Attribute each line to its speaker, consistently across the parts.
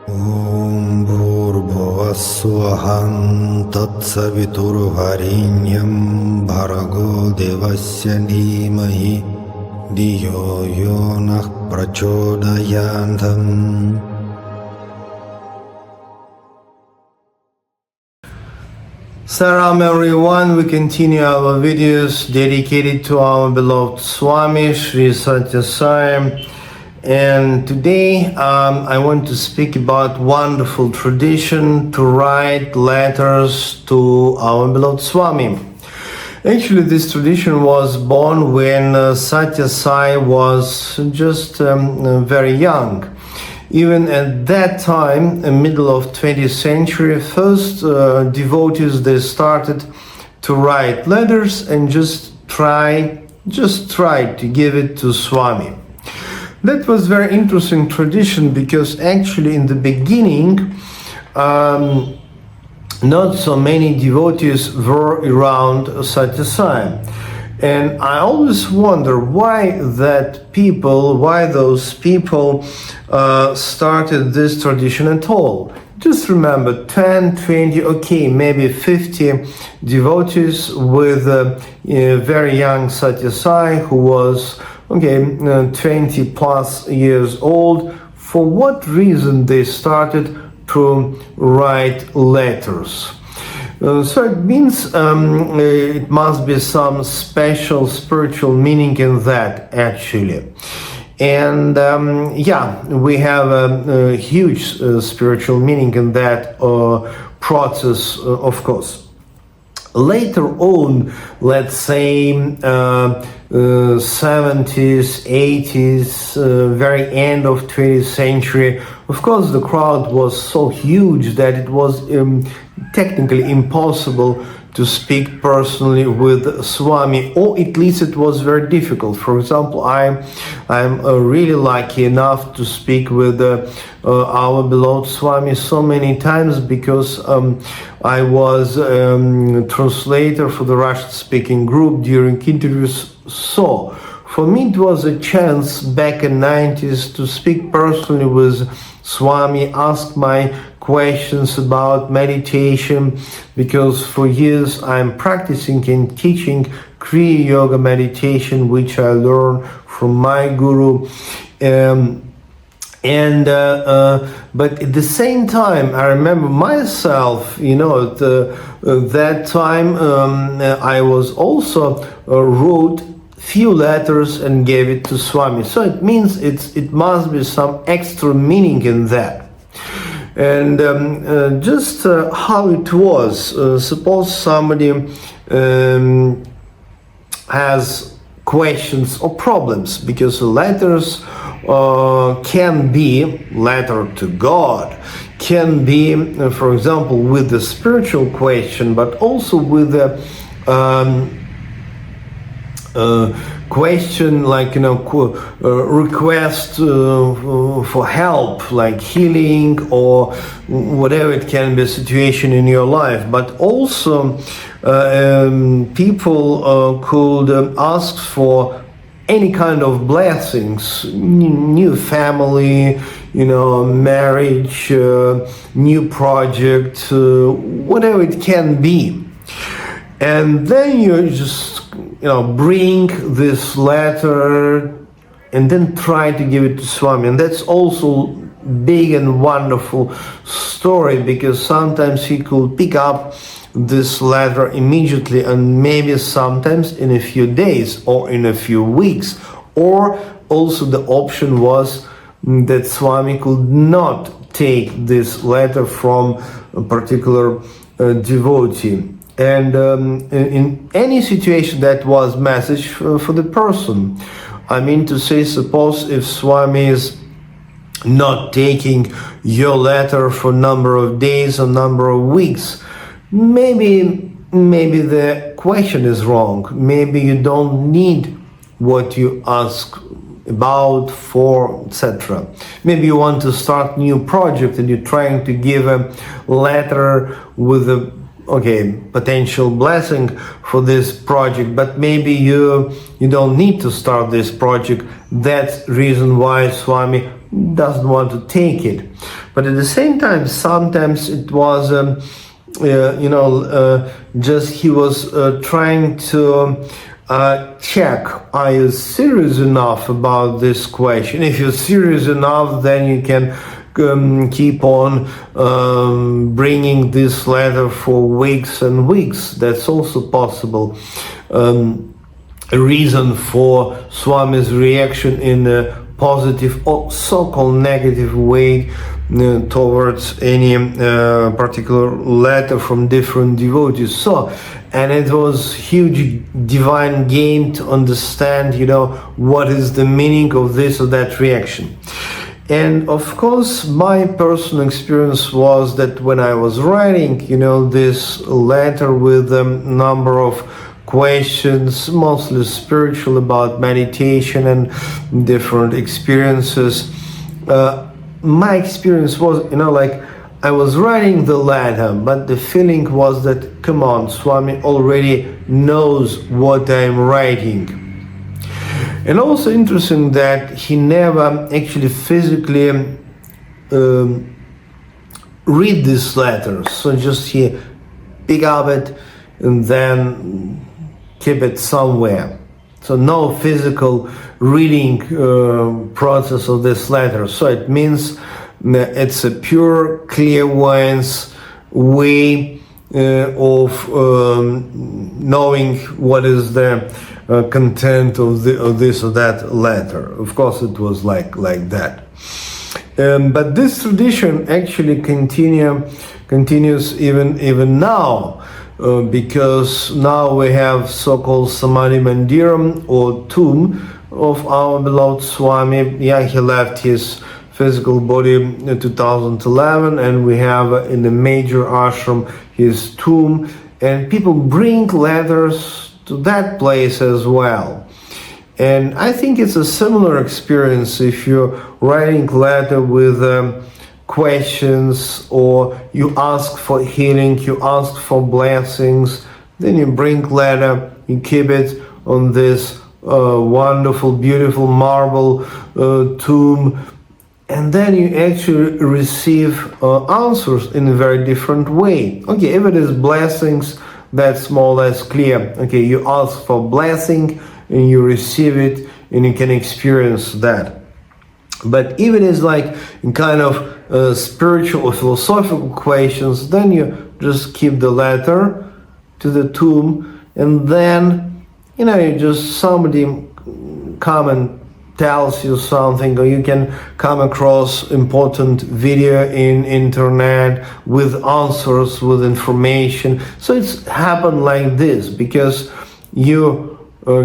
Speaker 1: Om Bhurбhuvah-svah Tatsavitur-varenyam Bhargo Devasya Dhimahi Dhiyo yo nah prachodayantam. Salam everyone, we continue our videos dedicated to our beloved Swami Sri Sathya Sai. And today I want to speak about wonderful tradition to write letters to our beloved Swami. Actually, this tradition was born when Sathya Sai was just very young. Even at that time, in middle of 20th century, first devotees, they started to write letters and just try to give it to Swami. That was very interesting tradition because actually in the beginning, not so many devotees were around Sathya Sai. And I always wonder why those people started this tradition at all. Just remember 10, 20, okay, maybe 50 devotees with a very young Sathya Sai who was 20 plus years old. For what reason they started to write letters? So it means it must be some special spiritual meaning in that actually. And we have a huge spiritual meaning in that process, of course. Later on, let's say 70s, 80s, very end of 20th century, of course the crowd was so huge that it was technically impossible to speak personally with Swami, or at least it was very difficult. For example, I'm really lucky enough to speak with our beloved Swami so many times because I was translator for the Russian-speaking group during interviews. So for me it was a chance back in 90s to speak personally with Swami, ask my questions about meditation, because for years I'm practicing and teaching Kriya Yoga meditation, which I learned from my guru. But at the same time, I remember myself, at that time I was also wrote few letters and gave it to Swami. So it means it must be some extra meaning in that. And just how it was, suppose somebody has questions or problems, because letters can be letter to God, can be, for example, with the spiritual question, but also with the question like request for help, like healing or whatever it can be a situation in your life. But also people could ask for any kind of blessings, new family, marriage, new project, whatever it can be. And then you just bring this letter and then try to give it to Swami. And that's also big and wonderful story, because sometimes he could pick up this letter immediately, and maybe sometimes in a few days or in a few weeks. Or also the option was that Swami could not take this letter from a particular devotee. And in any situation that was message for the person. I mean to say, suppose if Swami is not taking your letter for a number of days or number of weeks, maybe the question is wrong. Maybe you don't need what you ask about, for, etc. Maybe you want to start new project and you're trying to give a letter with a potential blessing for this project, but maybe you don't need to start this project. That's reason why Swami doesn't want to take it. But at the same time, sometimes it was, just he was trying to check, are you serious enough about this question? If you're serious enough, then you can keep on bringing this letter for weeks and weeks. That's also possible. A reason for Swami's reaction in a positive or so-called negative way towards any particular letter from different devotees. So, and it was huge divine game to understand, what is the meaning of this or that reaction. And of course, my personal experience was that when I was writing, this letter with a number of questions, mostly spiritual, about meditation and different experiences, my experience was, I was writing the letter, but the feeling was that, come on, Swami already knows what I'm writing. And also interesting that he never actually physically read this letter. So just he pick up it and then keep it somewhere. So no physical reading process of this letter. So it means that it's a pure clairvoyance way of knowing what is the content of this or that letter. Of course, it was like that. But this tradition actually continues even now, because now we have so-called Samadhi Mandiram, or tomb of our beloved Swami. Yeah, he left his physical body in 2011, and we have in the major ashram his tomb, and people bring letters to that place as well. And I think it's a similar experience if you're writing letter with questions, or you ask for healing, you ask for blessings, then you bring letter, you keep it on this wonderful, beautiful marble tomb, and then you actually receive answers in a very different way. Okay, if it is blessings, that's more or less clear. Okay, you ask for blessing and you receive it and you can experience that. But if it is like kind of spiritual or philosophical questions, then you just keep the letter to the tomb, and then you just somebody come and tells you something, or you can come across important video in internet with answers, with information. So it's happened like this, because you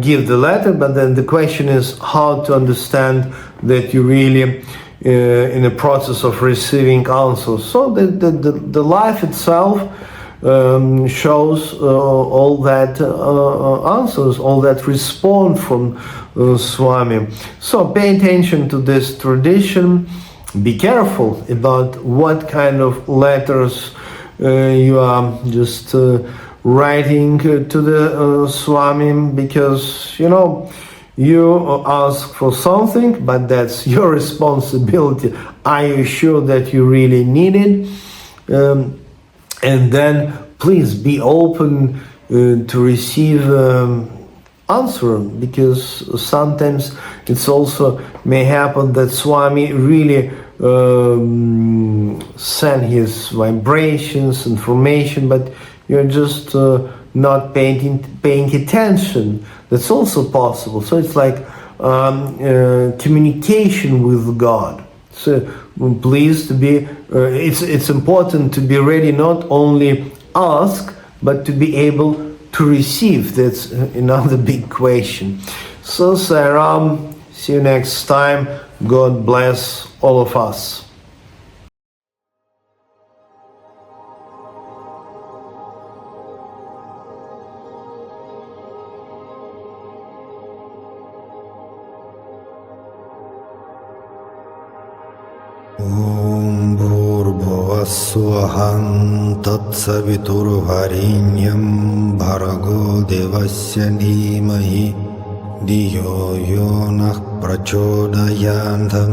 Speaker 1: give the letter, but then the question is how to understand that you really in the process of receiving answers. So the life itself shows all that answers, all that respond from Swami. So pay attention to this tradition. Be careful about what kind of letters you are just writing to the Swami, because you ask for something, but that's your responsibility. Are you sure that you really need it? And then please be open to receive answer, because sometimes it's also may happen that Swami really send his vibrations, information, but you're just not paying attention. That's also possible. So it's like communication with God. So please to be, it's important to be ready, not only ask, but to be able to receive. That's another big question. So Sairam, see you next time. God bless all of us.
Speaker 2: Om Bhurбhuvasvaham Tatsaviturvarenyam Bhargo Devasya Dhimahi Dhiyo Yonah Prachodayandam